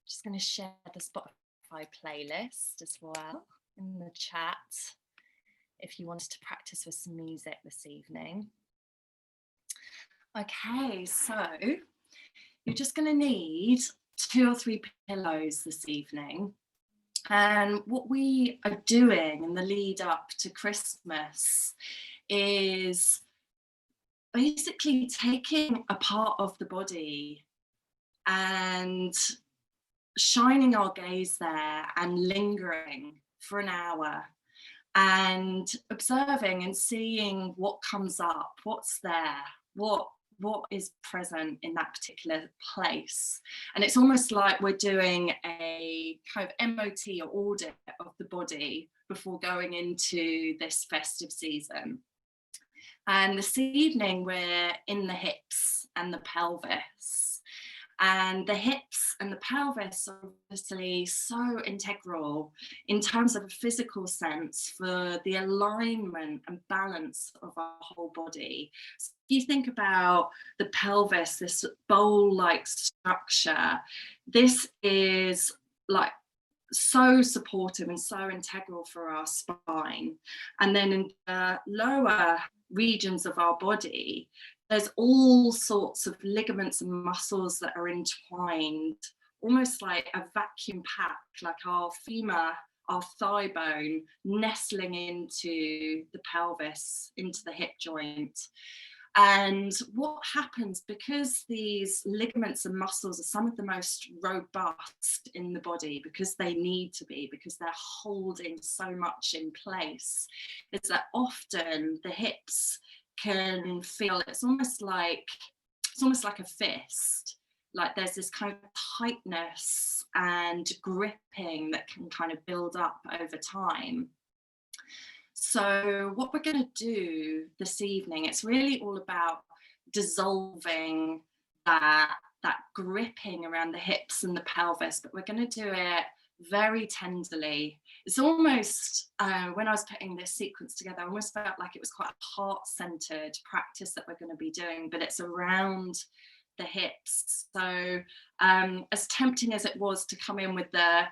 Just going to share the Spotify playlist as well in the chat if you wanted to practice with some music this evening. Okay, so you're just going to need 2 or 3 pillows this evening. And what we are doing in the lead up to Christmas is basically taking a part of the body and shining our gaze there and lingering for an hour and observing and seeing what comes up, what's there, what is present in that particular place. And it's almost like we're doing a kind of MOT or audit of the body before going into this festive season. And this evening we're in the hips and the pelvis. And the hips and the pelvis are obviously so integral in terms of a physical sense for the alignment and balance of our whole body. So if you think about the pelvis, this bowl-like structure, this is like so supportive and so integral for our spine. And then in the lower regions of our body, there's all sorts of ligaments and muscles that are entwined, almost like a vacuum pack, like our femur, our thigh bone, nestling into the pelvis, into the hip joint. And what happens, because these ligaments and muscles are some of the most robust in the body, because they need to be, because they're holding so much in place, is that often the hips can feel it's almost like a fist, like there's this kind of tightness and gripping that can kind of build up over time. So what we're going to do this evening, it's really all about dissolving that gripping around the hips and the pelvis, but we're going to do it very tenderly. It's almost, when I was putting this sequence together, I almost felt like it was quite a heart-centered practice that we're going to be doing, but it's around the hips. So as tempting as it was to come in with the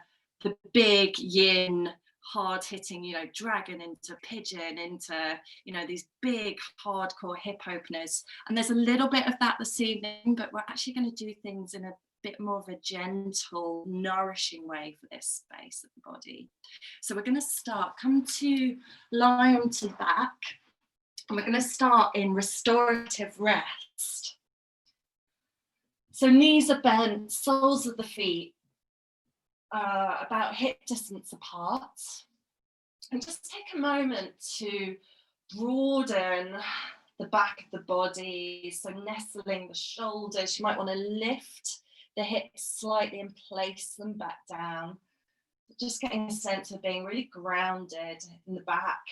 big yin, hard-hitting, dragon into pigeon, into, these big hardcore hip openers, and there's a little bit of that this evening, but we're actually going to do things in a bit more of a gentle, nourishing way for this space of the body. So we're going to start, come to lie onto the back, and we're going to start in restorative rest. So knees are bent, soles of the feet about hip distance apart, and just take a moment to broaden the back of the body, so nestling the shoulders. You might want to lift the hips slightly and place them back down. Just getting a sense of being really grounded in the back.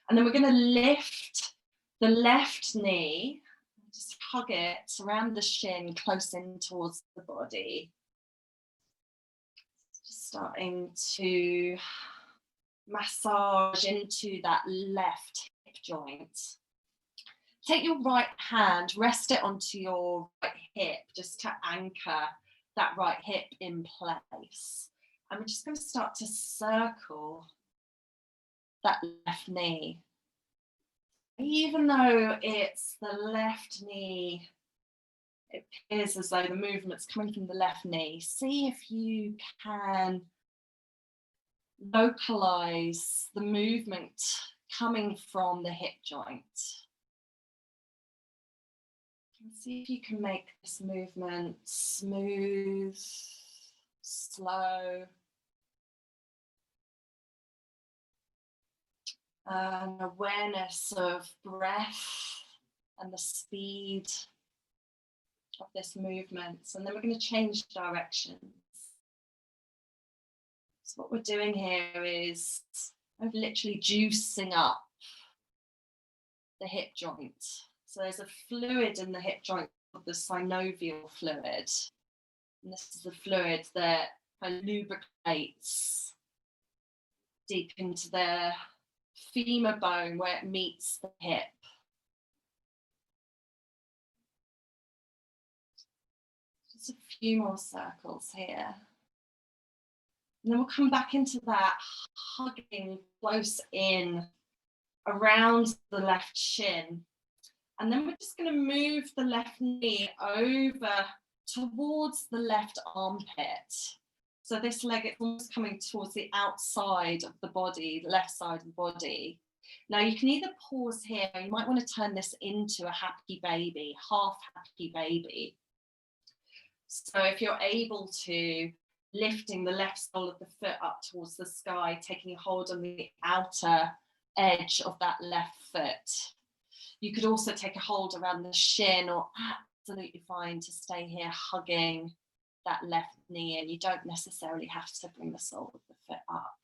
And then we're going to lift the left knee, just hug it around the shin, close in towards the body. Just starting to massage into that left hip joint. Take your right hand, rest it onto your right hip, just to anchor that right hip in place. And we're just going to start to circle that left knee. Even though it's the left knee, it appears as though the movement's coming from the left knee. See if you can localize the movement coming from the hip joint. See if you can make this movement smooth, slow, an awareness of breath and the speed of this movement. And then we're going to change directions. So what we're doing here is literally juicing up the hip joint. So there's a fluid in the hip joint called the synovial fluid. And this is the fluid that lubricates deep into the femur bone where it meets the hip. Just a few more circles here. And then we'll come back into that hugging close in around the left shin. And then we're just going to move the left knee over towards the left armpit. So this leg is almost coming towards the outside of the body, the left side of the body. Now you can either pause here, or you might want to turn this into a happy baby, half happy baby. So if you're able to, lifting the left sole of the foot up towards the sky, taking a hold on the outer edge of that left foot. You could also take a hold around the shin, or absolutely fine to stay here hugging that left knee, and you don't necessarily have to bring the sole of the foot up.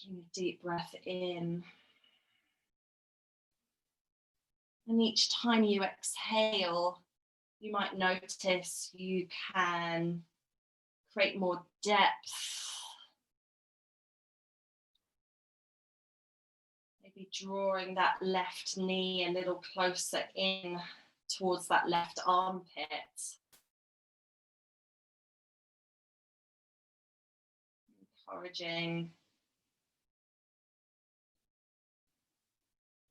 Taking a deep breath in. And each time you exhale, you might notice you can create more depth. Maybe drawing that left knee a little closer in towards that left armpit. Encouraging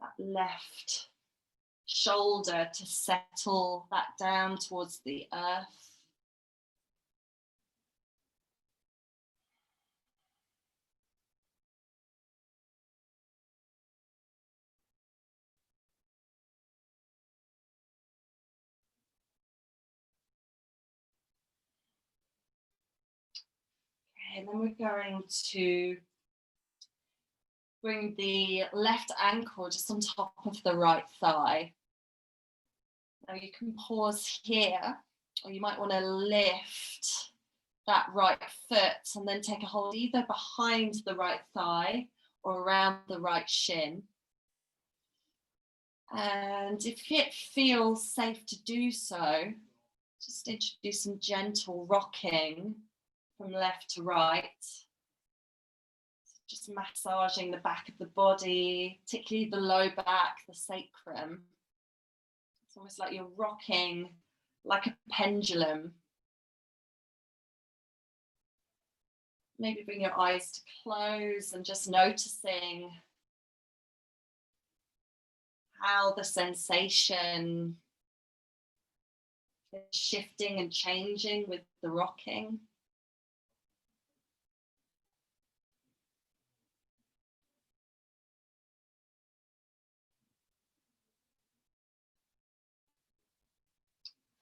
that left shoulder to settle back down towards the earth. And then we're going to bring the left ankle just on top of the right thigh. Now you can pause here, or you might want to lift that right foot and then take a hold either behind the right thigh or around the right shin. And if it feels safe to do so, just introduce some gentle rocking from left to right. Just massaging the back of the body, particularly the low back, the sacrum. It's almost like you're rocking like a pendulum. Maybe bring your eyes to close and just noticing how the sensation is shifting and changing with the rocking.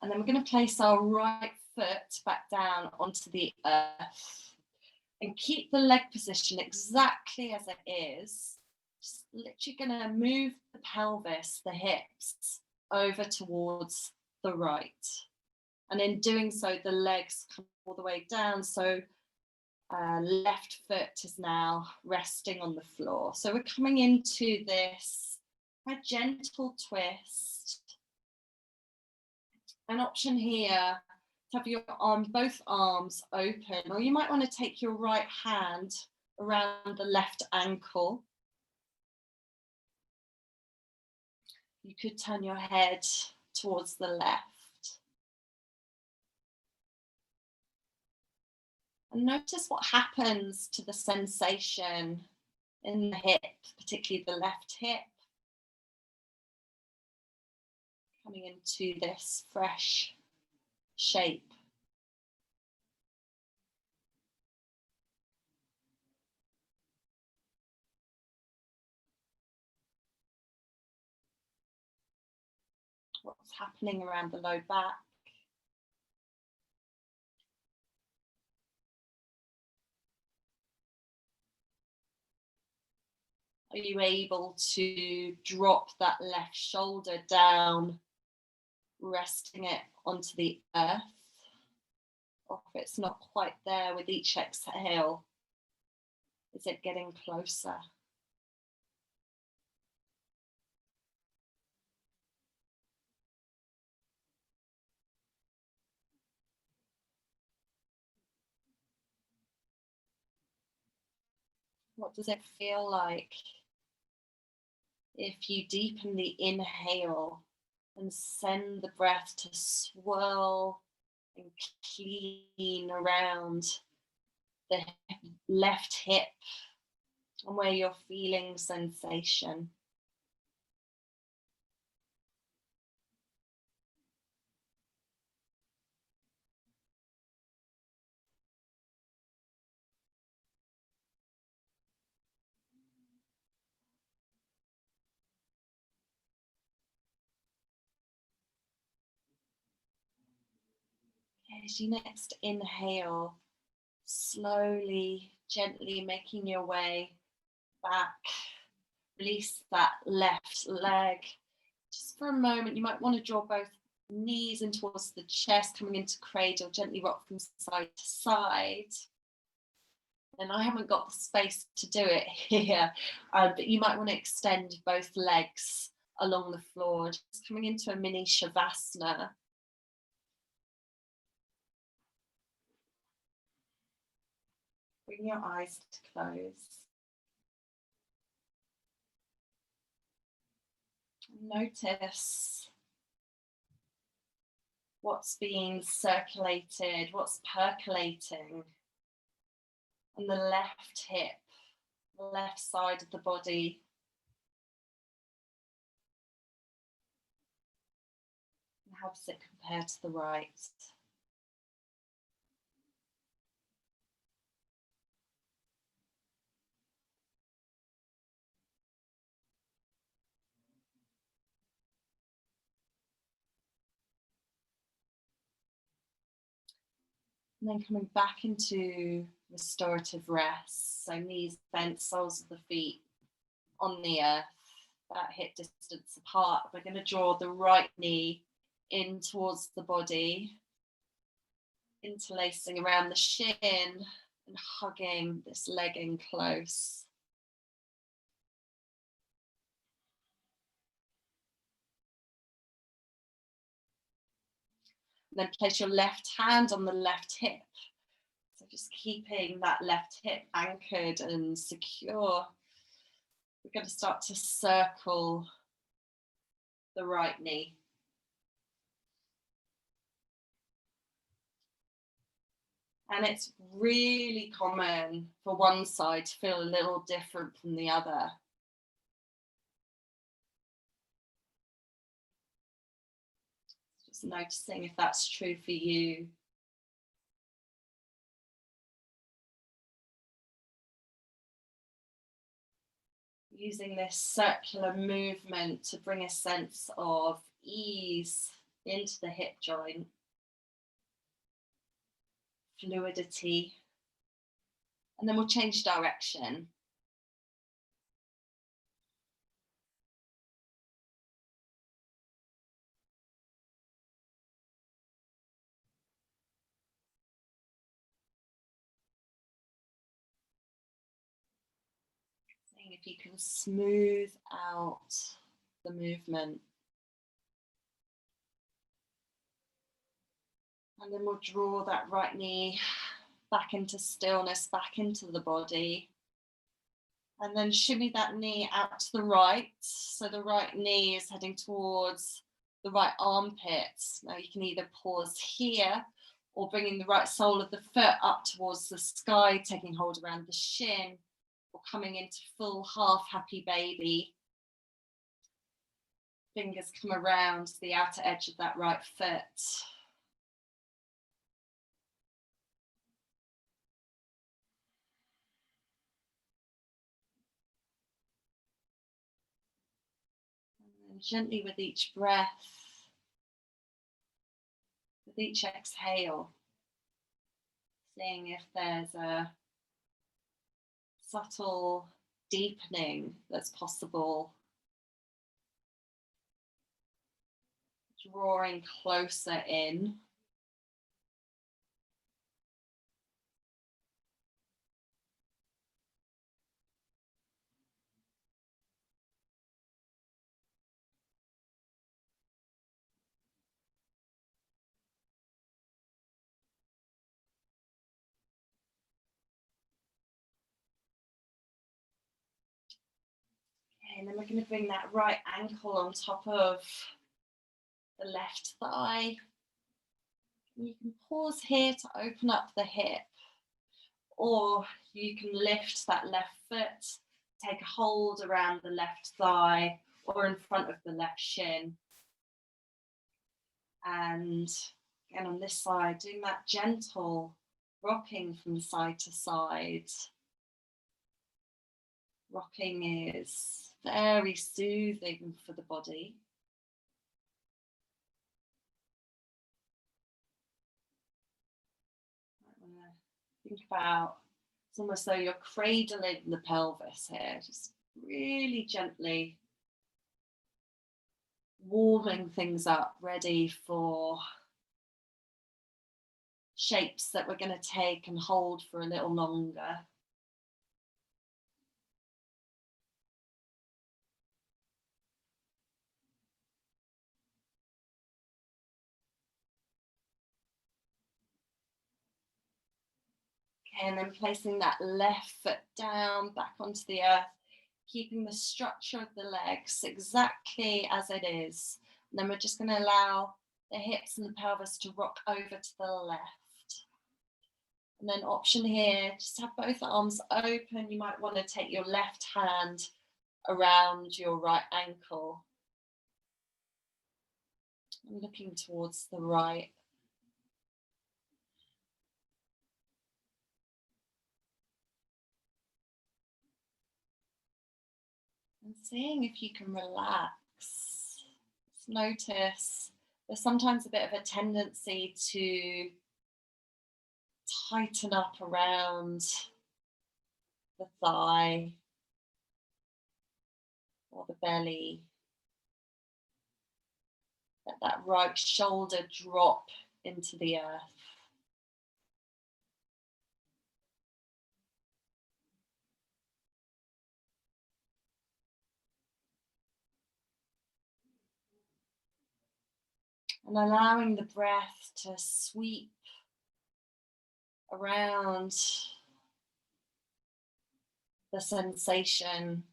And then we're going to place our right foot back down onto the earth and keep the leg position exactly as it is. Just literally going to move the pelvis, the hips, over towards the right. And in doing so, the legs come all the way down. So left foot is now resting on the floor. So we're coming into this a gentle twist. An option here to have your both arms open, or you might want to take your right hand around the left ankle. You could turn your head towards the left. And notice what happens to the sensation in the hip, particularly the left hip. Coming into this fresh shape. What's happening around the low back? Are you able to drop that left shoulder down, resting it onto the earth? Or if it's not quite there with each exhale, is it getting closer? What does it feel like if you deepen the inhale and send the breath to swirl and clean around the left hip and where you're feeling sensation. As you next inhale, slowly, gently making your way back. Release that left leg. Just for a moment, you might want to draw both knees in towards the chest, coming into cradle, gently rock from side to side. And I haven't got the space to do it here, but you might want to extend both legs along the floor, just coming into a mini shavasana. Bring your eyes to close. Notice what's being circulated, what's percolating on the left hip, the left side of the body. And how does it compare to the right? And then coming back into restorative rest. So knees bent, soles of the feet on the earth, that hip distance apart. We're going to draw the right knee in towards the body, interlacing around the shin and hugging this leg in close. And then place your left hand on the left hip. So just keeping that left hip anchored and secure. We're going to start to circle the right knee. And it's really common for one side to feel a little different from the other. Just noticing if that's true for you. Using this circular movement to bring a sense of ease into the hip joint, fluidity, and then we'll change direction. Seeing if you can smooth out the movement. And then we'll draw that right knee back into stillness, back into the body. And then shimmy that knee out to the right. So the right knee is heading towards the right armpit. Now you can either pause here or bringing the right sole of the foot up towards the sky, taking hold around the shin, or coming into full half happy baby. Fingers come around the outer edge of that right foot. And gently with each breath, with each exhale, seeing if there's a subtle deepening that's possible. Drawing closer in. Okay, and then we're going to bring that right ankle on top of the left thigh. You can pause here to open up the hip, or you can lift that left foot, take a hold around the left thigh or in front of the left shin. And again on this side, doing that gentle rocking from side to side. Rocking is very soothing for the body. Think about, it's almost though you're cradling the pelvis here, just really gently warming things up, ready for shapes that we're going to take and hold for a little longer. Okay, and then placing that left foot down, back onto the earth, keeping the structure of the legs exactly as it is. And then we're just going to allow the hips and the pelvis to rock over to the left. And then option here, just have both arms open. You might want to take your left hand around your right ankle. I'm looking towards the right. And seeing if you can relax. Just notice there's sometimes a bit of a tendency to tighten up around the thigh or the belly. Let that right shoulder drop into the earth. And allowing the breath to sweep around the sensation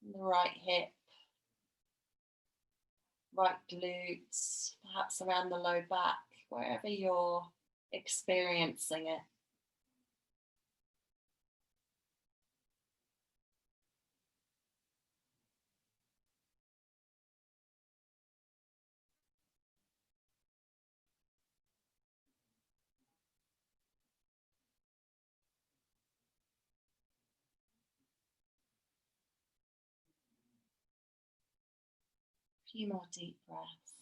in the right hip, right glutes, perhaps around the low back, wherever you're experiencing it. A few more deep breaths.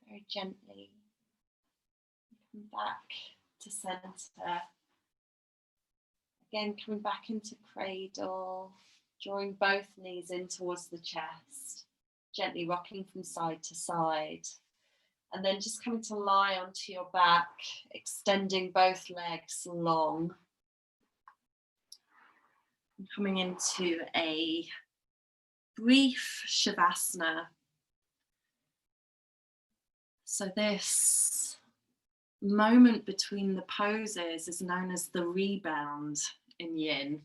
Very gently come back to center. Again, coming back into cradle, drawing both knees in towards the chest, gently rocking from side to side. And then just coming to lie onto your back, extending both legs long. And coming into a brief Shavasana. So this moment between the poses is known as the rebound in Yin.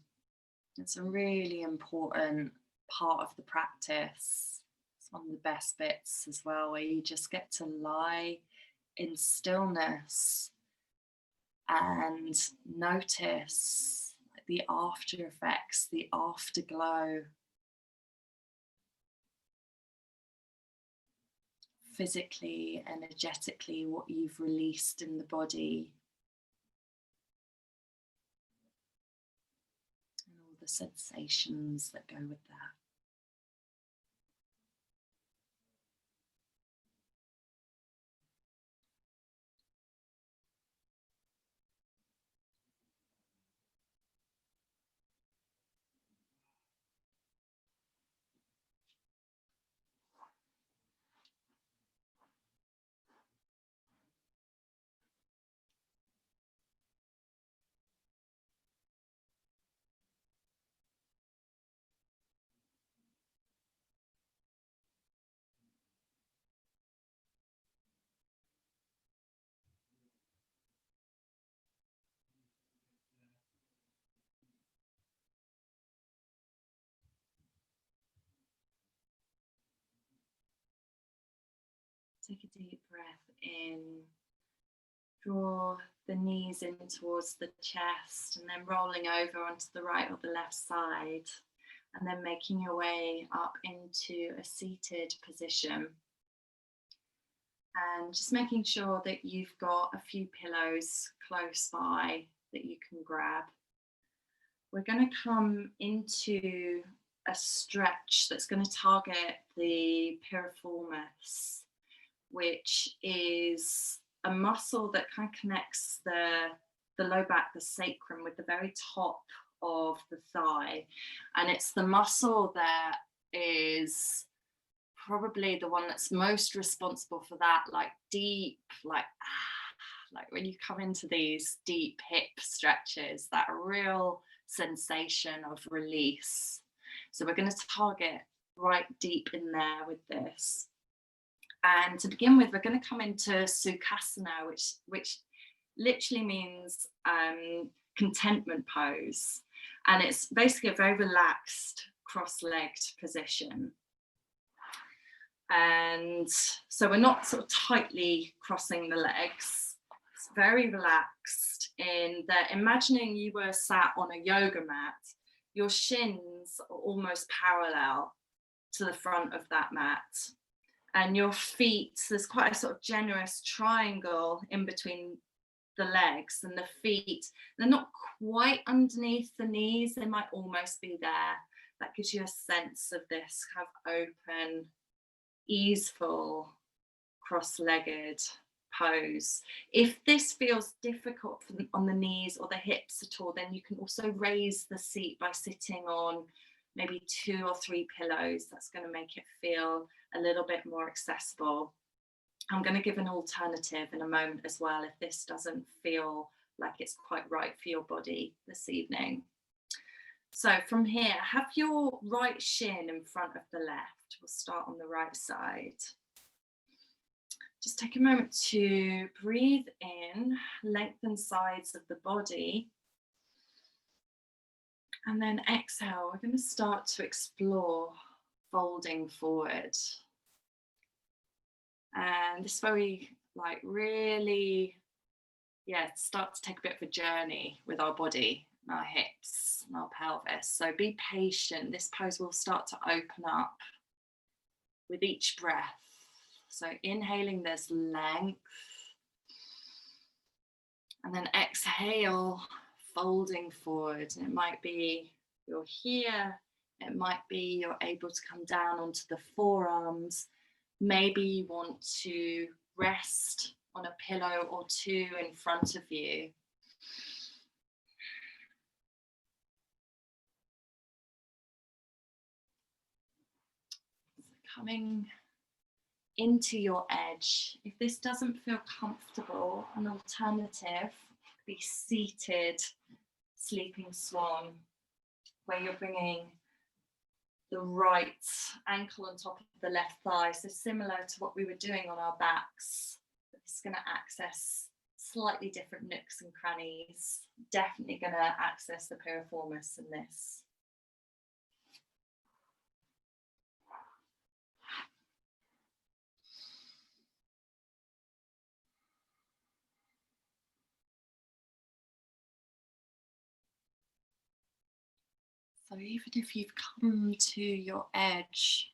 It's a really important part of the practice. It's one of the best bits as well, where you just get to lie in stillness and notice the after effects, the afterglow. Physically, energetically, what you've released in the body. And all the sensations that go with that. take a deep breath in. Draw the knees in towards the chest and then rolling over onto the right or the left side. And then making your way up into a seated position. And just making sure that you've got a few pillows close by that you can grab. We're going to come into a stretch that's going to target the piriformis, which is a muscle that kind of connects the low back, the sacrum, with the very top of the thigh. And it's the muscle that is probably the one that's most responsible for that, like deep, like when you come into these deep hip stretches, that real sensation of release. So we're going to target right deep in there with this. And to begin with, we're going to come into Sukhasana, which literally means contentment pose. And it's basically a very relaxed, cross-legged position. And so we're not sort of tightly crossing the legs. It's very relaxed in that, imagining you were sat on a yoga mat, your shins are almost parallel to the front of that mat. And your feet, there's quite a sort of generous triangle in between the legs, and the feet, they're not quite underneath the knees, they might almost be there. That gives you a sense of this kind of open, easeful, cross-legged pose. If this feels difficult on the knees or the hips at all, then you can also raise the seat by sitting on maybe 2 or 3 pillows. That's going to make it feel a little bit more accessible. I'm going to give an alternative in a moment as well if this doesn't feel like it's quite right for your body this evening. So from here, have your right shin in front of the left. We'll start on the right side. Just take a moment to breathe in, lengthen sides of the body. And then exhale, we're going to start to explore folding forward. And this is where we really, start to take a bit of a journey with our body, and our hips, and our pelvis. So be patient. This pose will start to open up with each breath. So inhaling, there's length. And then exhale, folding forward. And it might be you're here. It might be you're able to come down onto the forearms. Maybe you want to rest on a pillow or 2 in front of you. Coming into your edge. If this doesn't feel comfortable, an alternative could be seated sleeping swan, where you're bringing the right ankle on top of the left thigh. So similar to what we were doing on our backs. This is going to access slightly different nooks and crannies. Definitely going to access the piriformis in this. So even if you've come to your edge,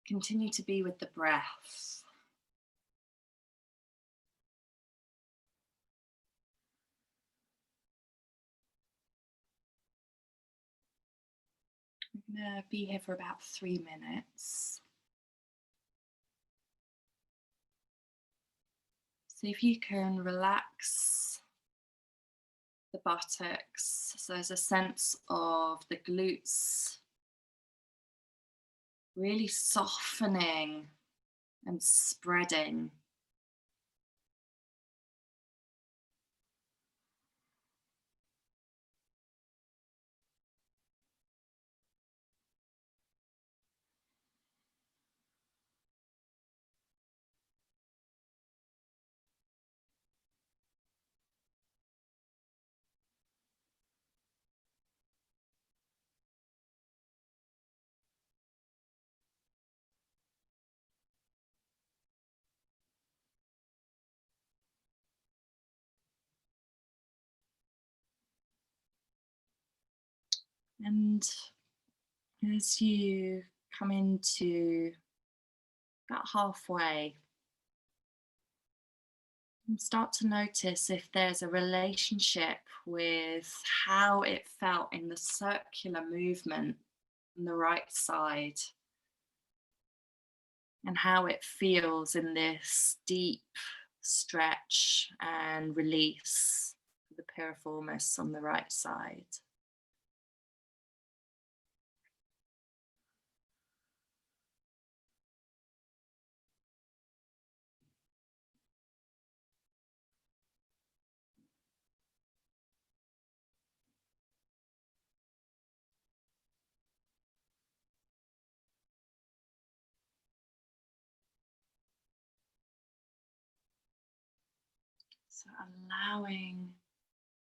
continue to be with the breath. I'm going to be here for about 3 minutes. So if you can relax the buttocks, so there's a sense of the glutes really softening and spreading. And as you come into about halfway, and start to notice if there's a relationship with how it felt in the circular movement on the right side and how it feels in this deep stretch and release of the piriformis on the right side. So allowing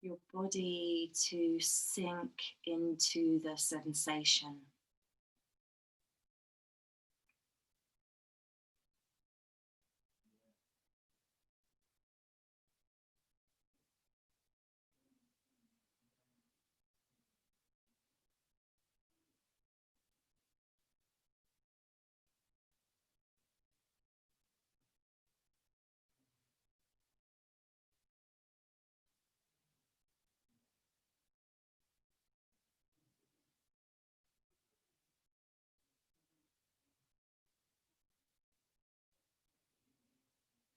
your body to sink into the sensation.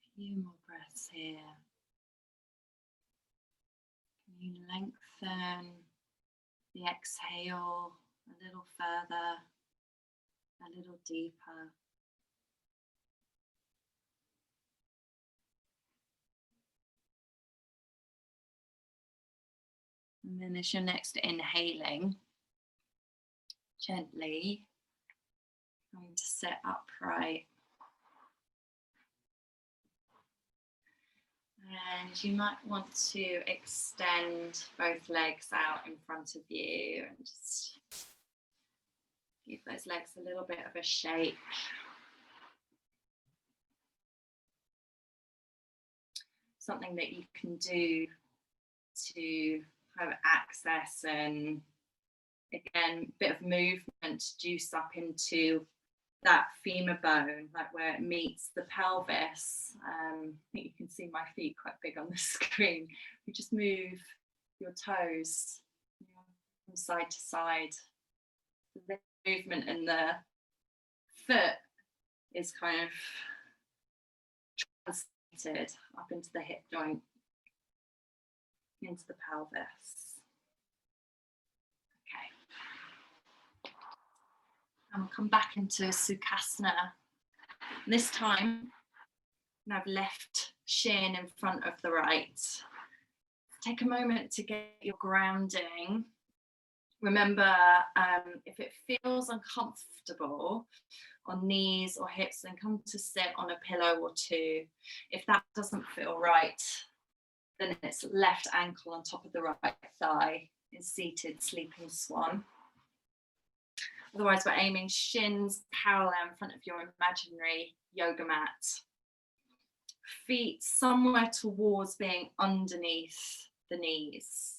A few more breaths here. Can you lengthen the exhale a little further, a little deeper? And then as you're next inhaling, gently going to sit upright. And you might want to extend both legs out in front of you and just give those legs a little bit of a shake. Something that you can do to kind of access and, again, a bit of movement to juice up into that femur bone, like where it meets the pelvis. I think you can see my feet quite big on the screen. You just move your toes from side to side. The movement in the foot is kind of translated up into the hip joint, into the pelvis. Okay. And we'll come back into Sukhasana. This time, and I've left shin in front of the right. Take a moment to get your grounding. Remember, if it feels uncomfortable on knees or hips, then come to sit on a pillow or two. If that doesn't feel right, then it's left ankle on top of the right thigh in seated sleeping swan. Otherwise, we're aiming shins parallel in front of your imaginary yoga mat. Feet somewhere towards being underneath the knees.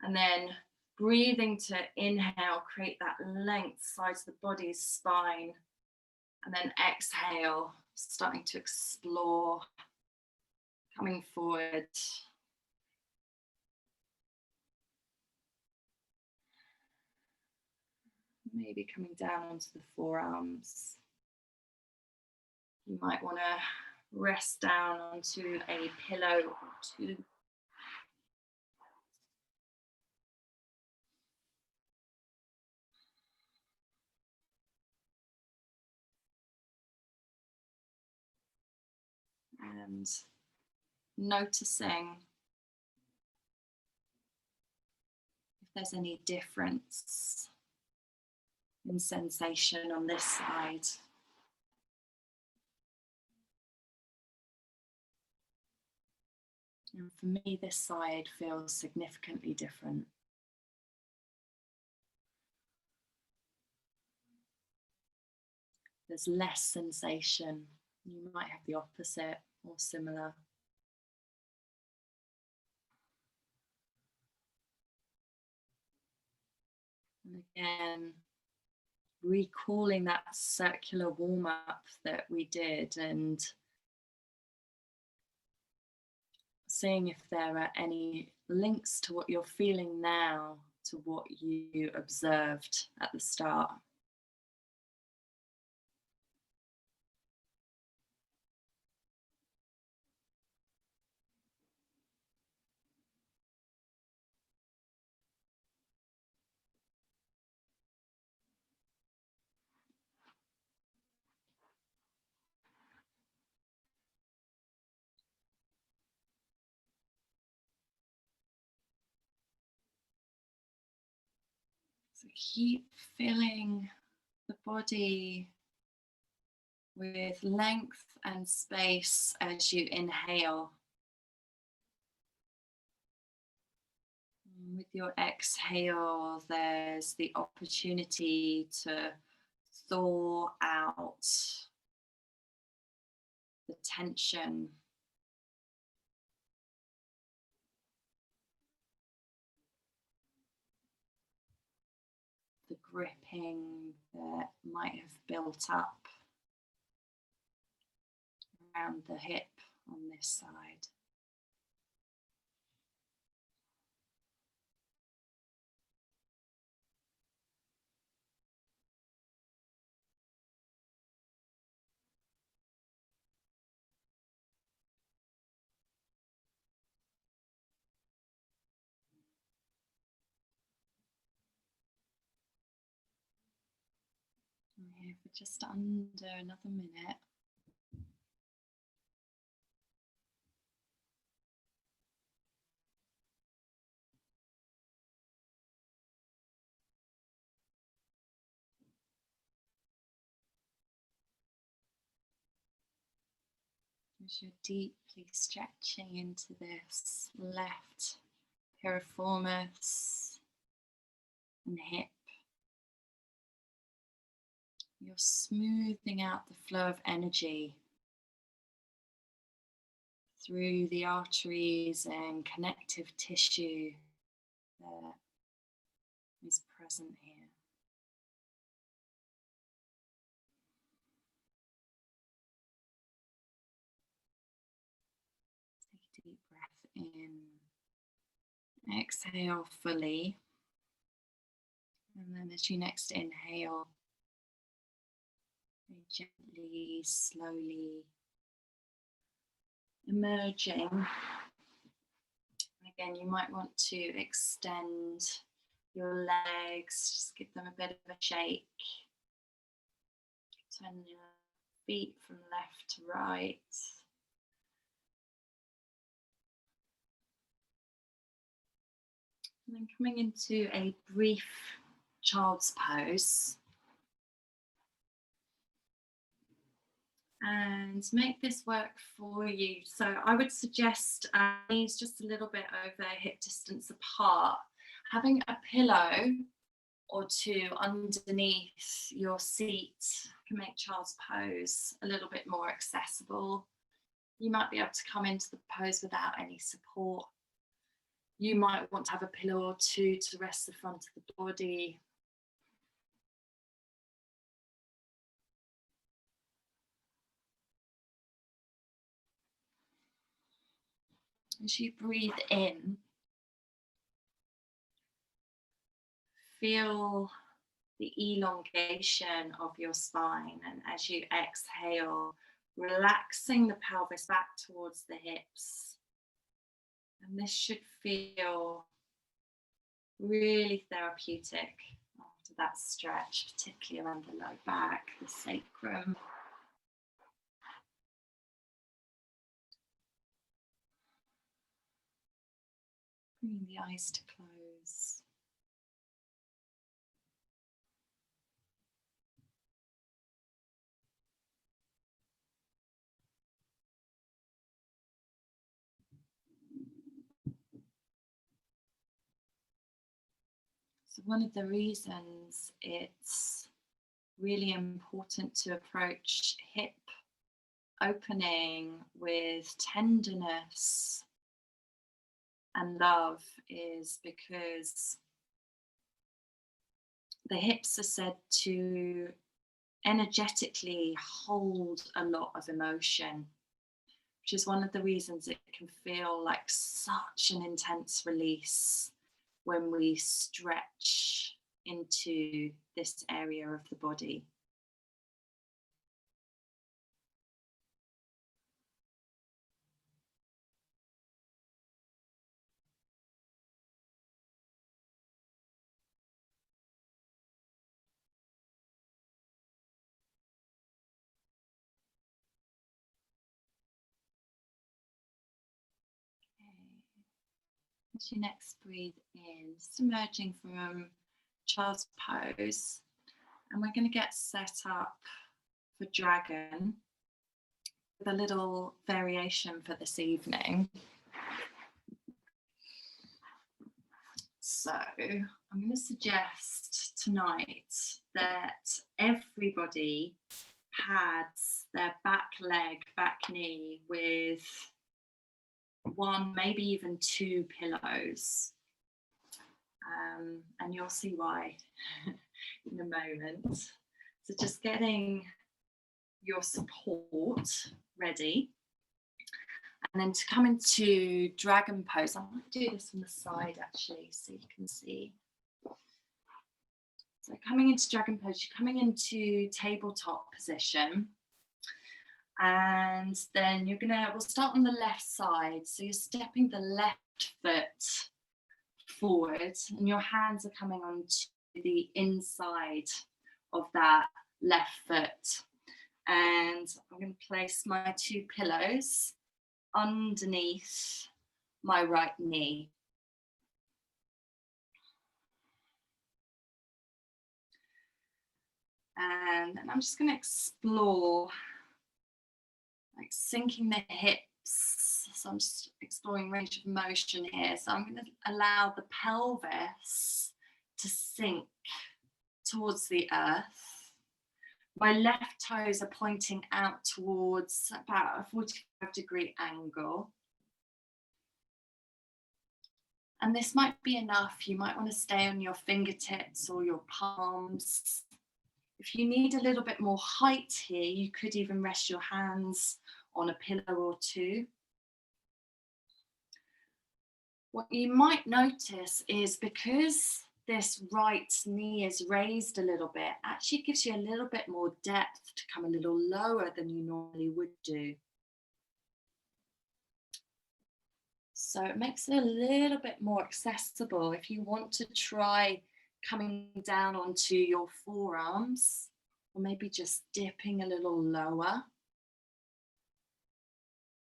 And then breathing to inhale, create that length sides of the body's spine. And then exhale, starting to explore, coming forward. Maybe coming down onto the forearms. You might want to rest down onto a pillow or two. And noticing if there's any difference in sensation on this side. And for me, this side feels significantly different. There's less sensation. You might have the opposite or similar. And again, recalling that circular warm-up that we did and seeing if there are any links to what you're feeling now to what you observed at the start. So keep filling the body with length and space as you inhale. And with your exhale, there's the opportunity to thaw out the tension. The gripping that might have built up around the hip on this side. I'm here for just under another minute. As you're deeply stretching into this left piriformis and hip, you're smoothing out the flow of energy through the arteries and connective tissue that is present here. Take a deep breath in. Exhale fully. And then as you next inhale, very gently, slowly emerging. Again, you might want to extend your legs, just give them a bit of a shake. Turn your feet from left to right. And then coming into a brief child's pose. And make this work for you. So I would suggest knees just a little bit over hip distance apart. Having a pillow or two underneath your seat can make child's pose a little bit more accessible. You might be able to come into the pose without any support. You might want to have a pillow or two to rest the front of the body. As you breathe in, feel the elongation of your spine, and as you exhale, relaxing the pelvis back towards the hips. And this should feel really therapeutic after that stretch, particularly around the low back, the sacrum. Bringing the eyes to close. So one of the reasons it's really important to approach hip opening with tenderness and love is because The hips are said to energetically hold a lot of emotion, which is one of the reasons it can feel like such an intense release when we stretch into this area of the body. As you next breathe in, just emerging from child's pose, and we're going to get set up for dragon with a little variation for this evening. So I'm going to suggest tonight that everybody pads their back leg, back knee with one, maybe even two pillows. And you'll see why in a moment. So just getting your support ready. And then to come into dragon pose, I'm going to do this from the side actually, so you can see. So coming into dragon pose, you're coming into tabletop position. And then we'll start on the left side. So you're stepping the left foot forward and your hands are coming onto the inside of that left foot. And I'm going to place my two pillows underneath my right knee. And then I'm just going to explore, like sinking the hips. So I'm just exploring range of motion here. So I'm going to allow the pelvis to sink towards the earth. My left toes are pointing out towards about a 45-degree angle. And this might be enough. You might want to stay on your fingertips or your palms. If you need a little bit more height here, you could even rest your hands on a pillow or two. What you might notice is because this right knee is raised a little bit, actually gives you a little bit more depth to come a little lower than you normally would do. So it makes it a little bit more accessible if you want to try coming down onto your forearms, or maybe just dipping a little lower.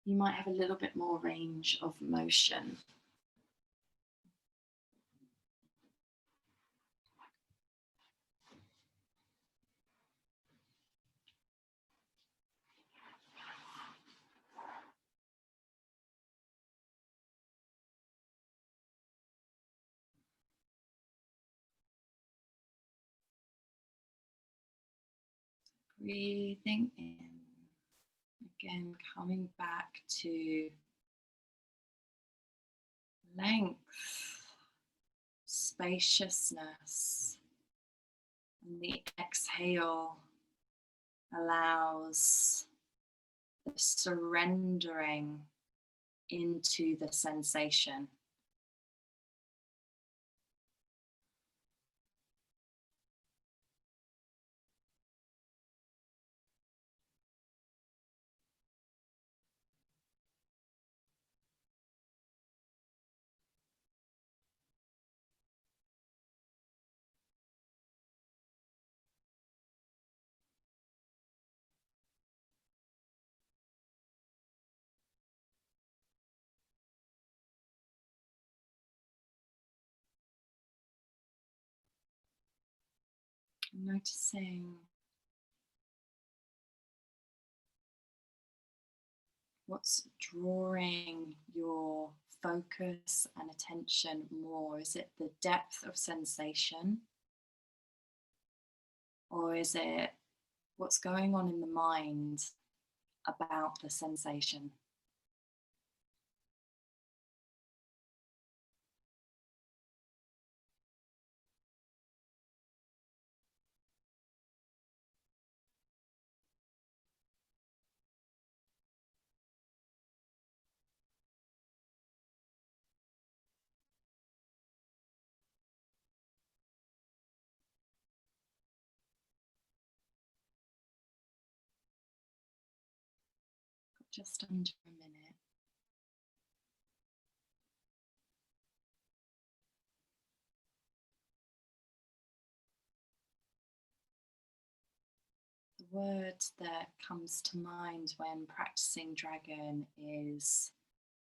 You might have a little bit more range of motion. Breathing in, again coming back to length, spaciousness, and the exhale allows the surrendering into the sensation. Noticing what's drawing your focus and attention more. Is it the depth of sensation? Or is it what's going on in the mind about the sensation? just under a minute. The word that comes to mind when practicing dragon is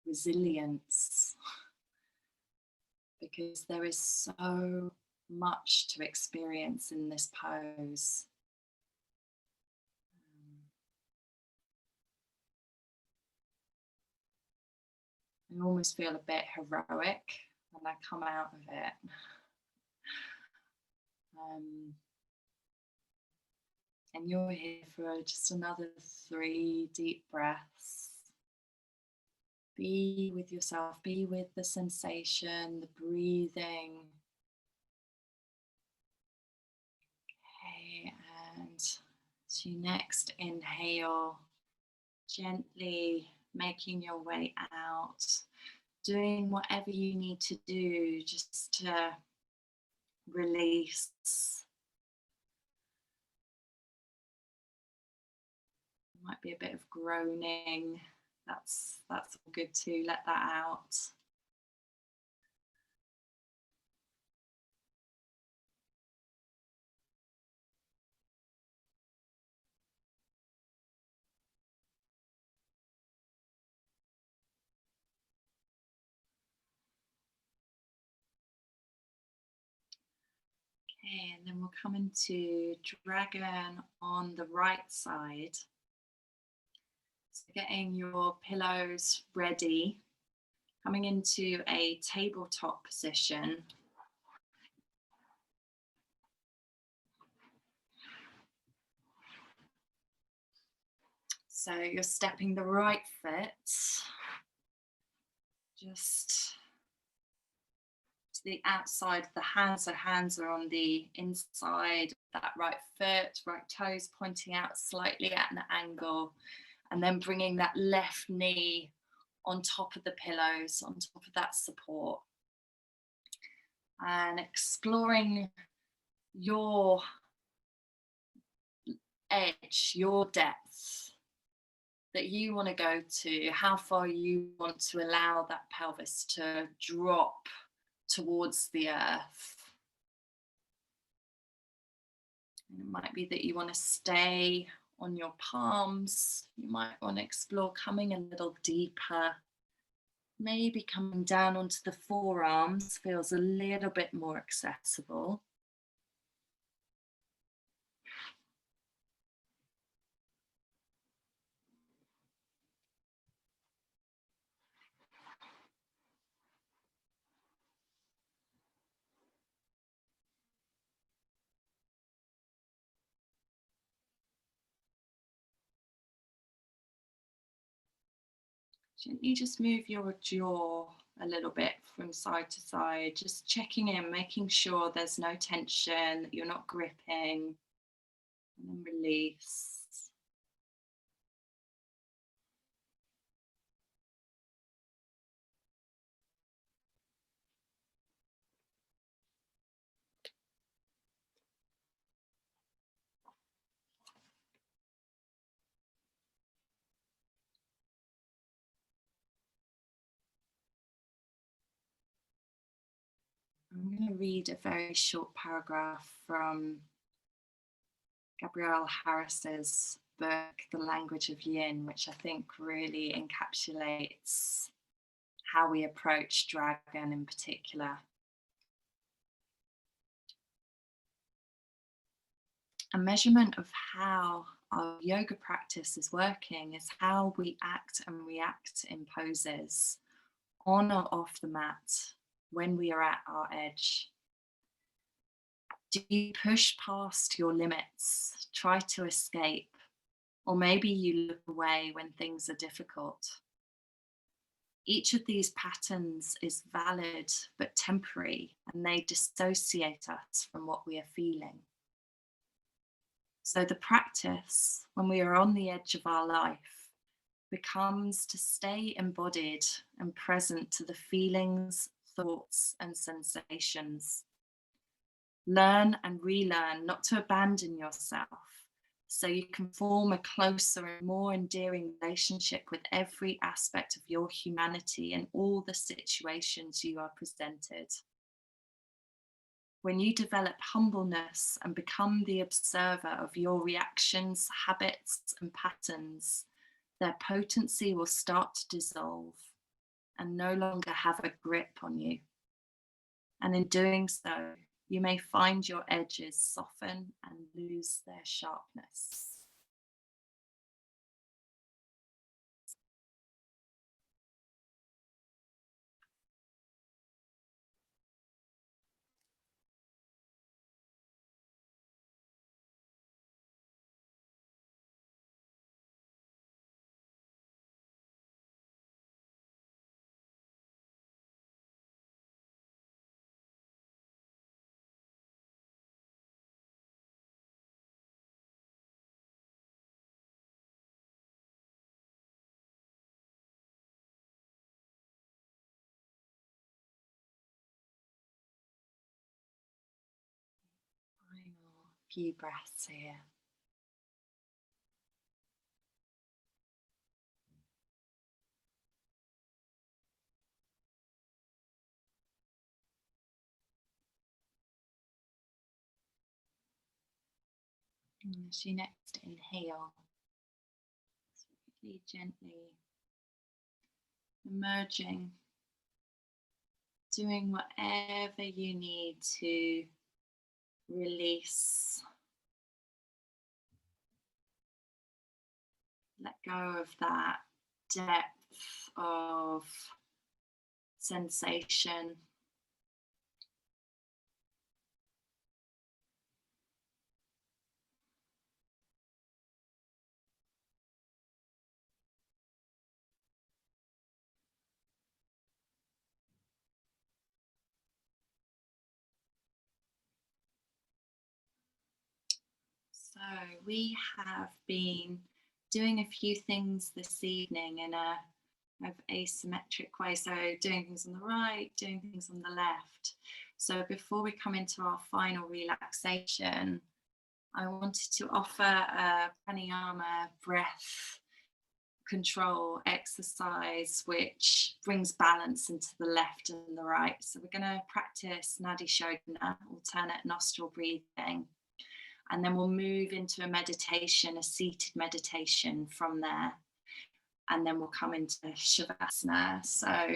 resilience, because there is so much to experience in this pose. I almost feel a bit heroic when I come out of it. And you're here for just another 3 deep breaths. Be with yourself, be with the sensation, the breathing. Okay, and as you next inhale, gently making your way out, doing whatever you need to do just to release. Might be a bit of groaning. That's all good too. Let that out. Okay, and then we'll come into dragon on the right side. So getting your pillows ready, coming into a tabletop position. So you're stepping the right foot just to the outside of the hands. So hands are on the inside of that right foot, right toes pointing out slightly at an angle, and then bringing that left knee on top of the pillows, on top of that support, and exploring your edge, your depth that you want to go to, how far you want to allow that pelvis to drop towards the earth. And it might be that you want to stay on your palms. You might want to explore coming a little deeper. Maybe coming down onto the forearms feels a little bit more accessible. Gently just move your jaw a little bit from side to side, just checking in, making sure there's no tension, that you're not gripping, and then release. I'm going to read a very short paragraph from Gabrielle Harris's book, The Language of Yin, which I think really encapsulates how we approach dragon in particular. A measurement of how our yoga practice is working is how we act and react in poses, on or off the mat, when we are at our edge. Do you push past your limits, try to escape, or maybe you look away when things are difficult? Each of these patterns is valid but temporary, and they dissociate us from what we are feeling. So the practice, when we are on the edge of our life, becomes to stay embodied and present to the feelings, thoughts, and sensations. Learn and relearn not to abandon yourself, so you can form a closer and more endearing relationship with every aspect of your humanity and all the situations you are presented. When you develop humbleness and become the observer of your reactions, habits, and patterns, their potency will start to dissolve and no longer have a grip on you. And in doing so, you may find your edges soften and lose their sharpness. Final few breaths here. And as you next inhale, really gently emerging, doing whatever you need to release, let go of that depth of sensation. So we have been doing a few things this evening in a kind of asymmetric way. So doing things on the right, doing things on the left. So before we come into our final relaxation, I wanted to offer a pranayama breath control exercise which brings balance into the left and the right. So we're going to practice Nadi Shodhana, alternate nostril breathing. And then we'll move into a meditation, a seated meditation from there. And then we'll come into Shavasana. So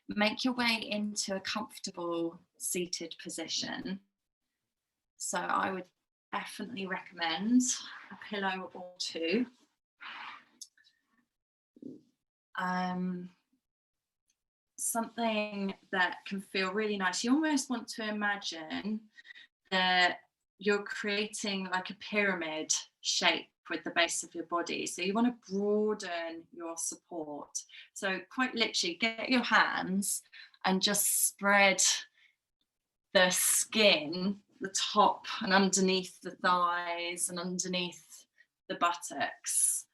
make your way into a comfortable seated position. So I would definitely recommend a pillow or two. Something that can feel really nice. You almost want to imagine that you're creating like a pyramid shape with the base of your body. So you want to broaden your support. So quite literally get your hands and just spread the skin, the top and underneath the thighs and underneath the buttocks.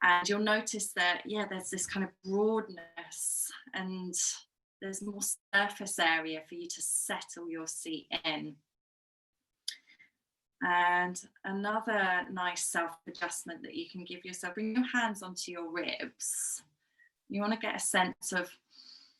And you'll notice that, there's this kind of broadness and there's more surface area for you to settle your seat in. And another nice self-adjustment that you can give yourself, bring your hands onto your ribs. You want to get a sense of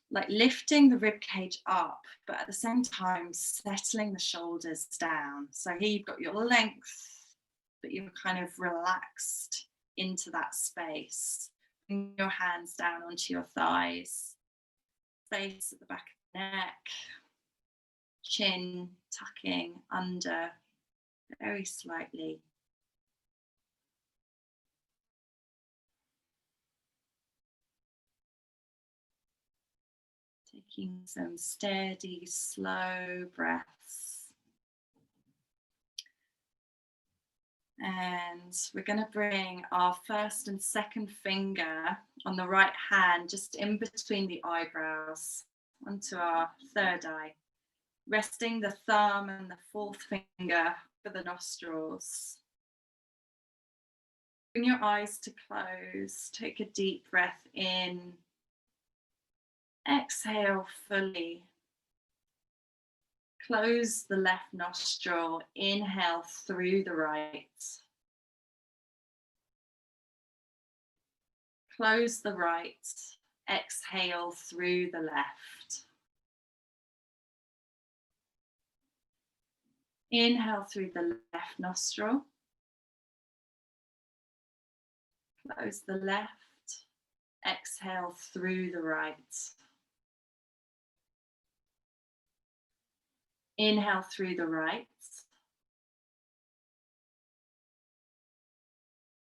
like lifting the rib cage up, but at the same time settling the shoulders down. So here you've got your length, but you're kind of relaxed into that space. Bring your hands down onto your thighs, face at the back of the neck, chin tucking under very slightly. Taking some steady, slow breaths. And we're going to bring our first and second finger on the right hand just in between the eyebrows onto our third eye, resting the thumb and the fourth finger for the nostrils. Bring your eyes to close. Take a deep breath in. Exhale fully. Close the left nostril, inhale through the right. Close the right, exhale through the left. Inhale through the left nostril. Close the left, exhale through the right. Inhale through the right.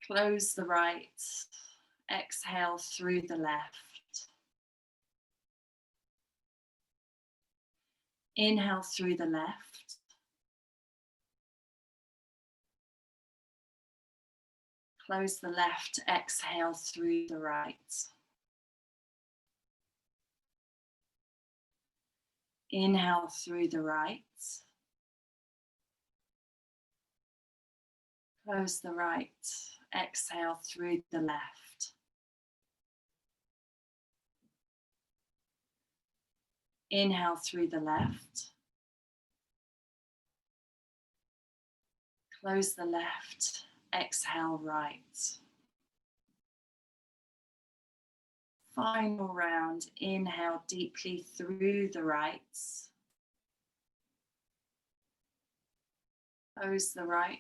Close the right, exhale through the left. Inhale through the left. Close the left, exhale through the right. Inhale through the right. Close the right, exhale through the left. Inhale through the left. Close the left, exhale right. Final round, inhale deeply through the right. Close the right,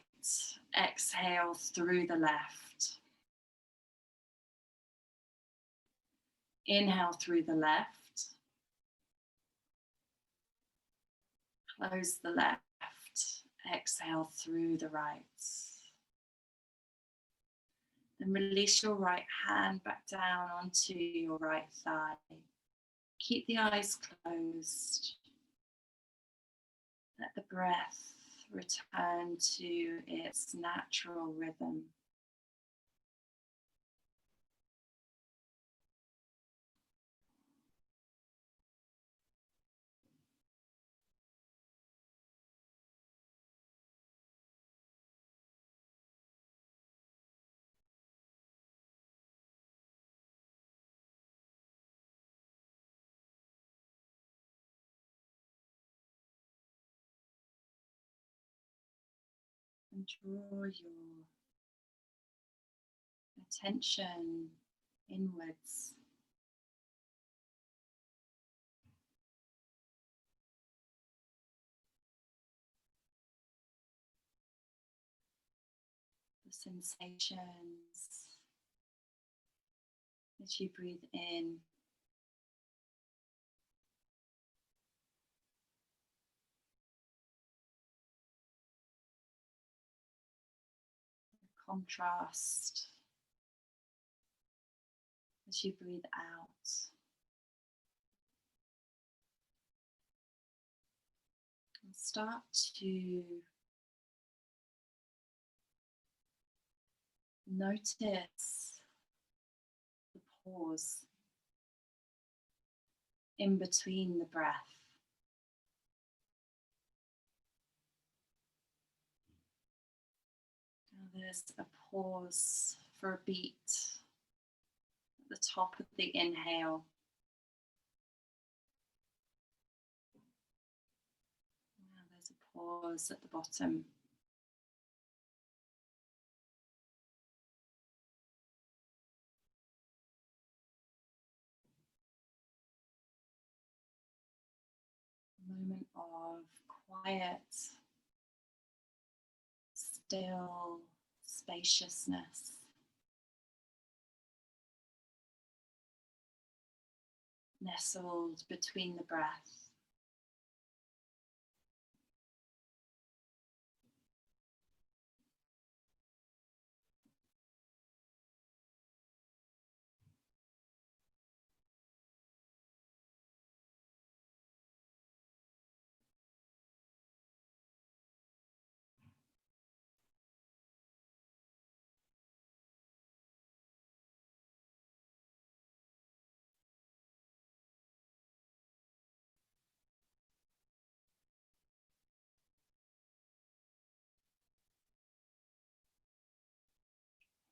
exhale through the left. Inhale through the left. Close the left, exhale through the right. Then release your right hand back down onto your right thigh. Keep the eyes closed. Let the breath return to its natural rhythm. And draw your attention inwards. The sensations as you breathe in. The contrast as you breathe out. And start to notice the pause in between the breath. Now there's a pause for a beat at the top of the inhale. Now there's a pause at the bottom. A moment of quiet, still spaciousness. Nestled between the breath.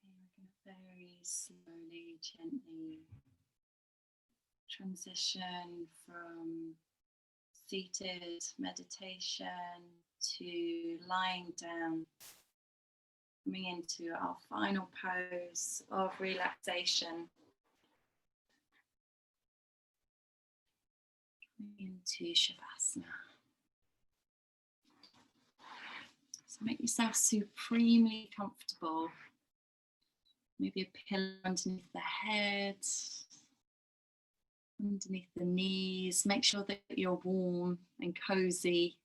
We're going to very slowly, gently transition from seated meditation to lying down, coming into our final pose of relaxation, into Shavasana. So make yourself supremely comfortable. Maybe a pillow underneath the head, underneath the knees. Make sure that you're warm and cozy.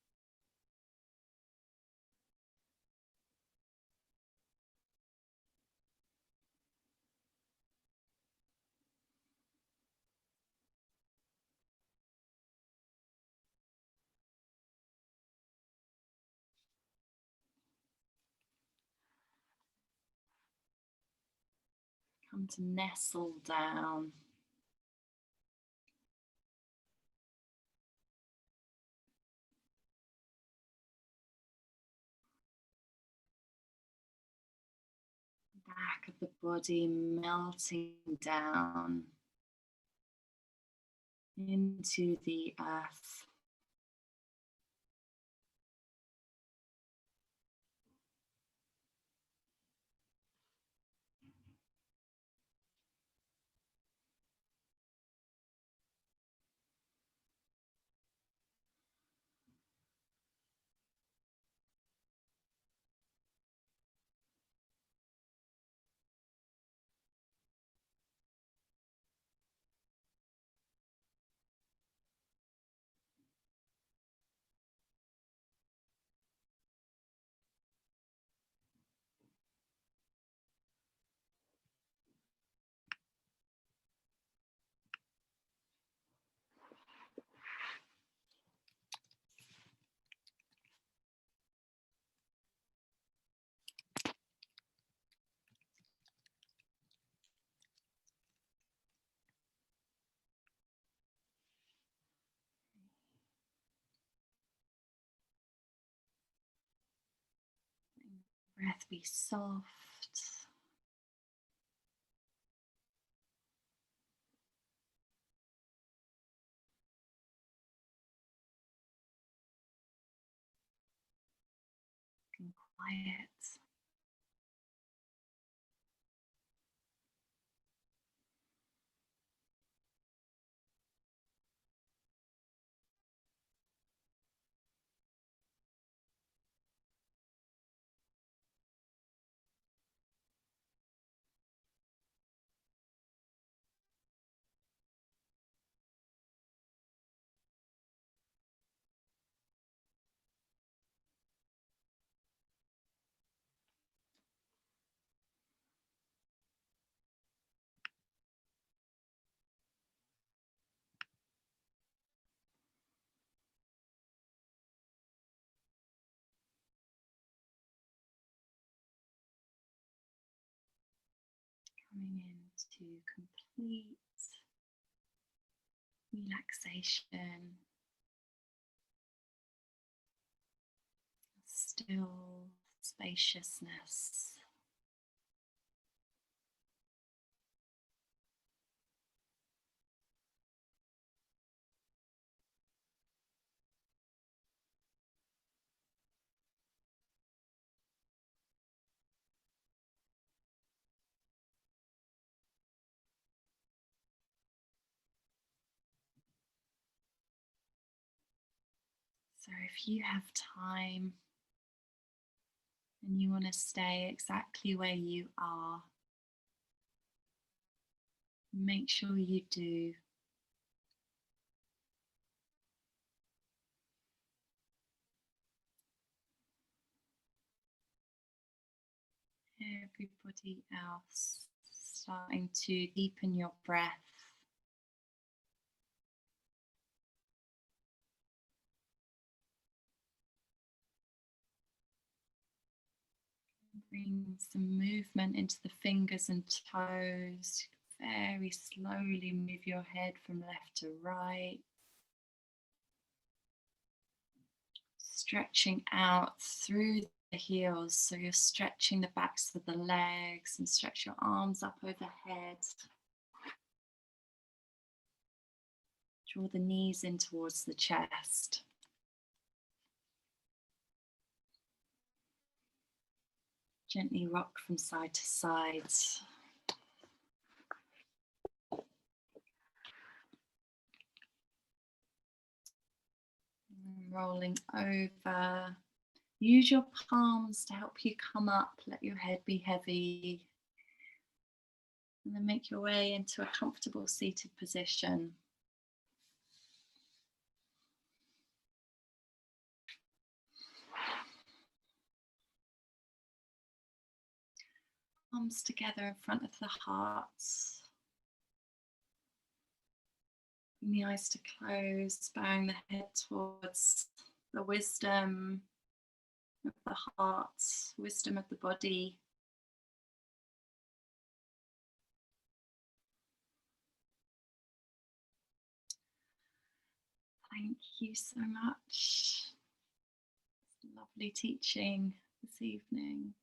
Come to nestle down. Back of the body melting down into the earth. Breath be soft. And quiet. Coming into complete relaxation, still spaciousness. So if you have time and you want to stay exactly where you are, make sure you do. Everybody else starting to deepen your breath. Bring some movement into the fingers and toes. Very slowly move your head from left to right. Stretching out through the heels, so you're stretching the backs of the legs and stretch your arms up overhead. Draw the knees in towards the chest. Gently rock from side to side. Rolling over. Use your palms to help you come up. Let your head be heavy. And then make your way into a comfortable seated position. Palms together in front of the heart. Bring the eyes to close, bowing the head towards the wisdom of the heart, wisdom of the body. Thank you so much. Lovely teaching this evening.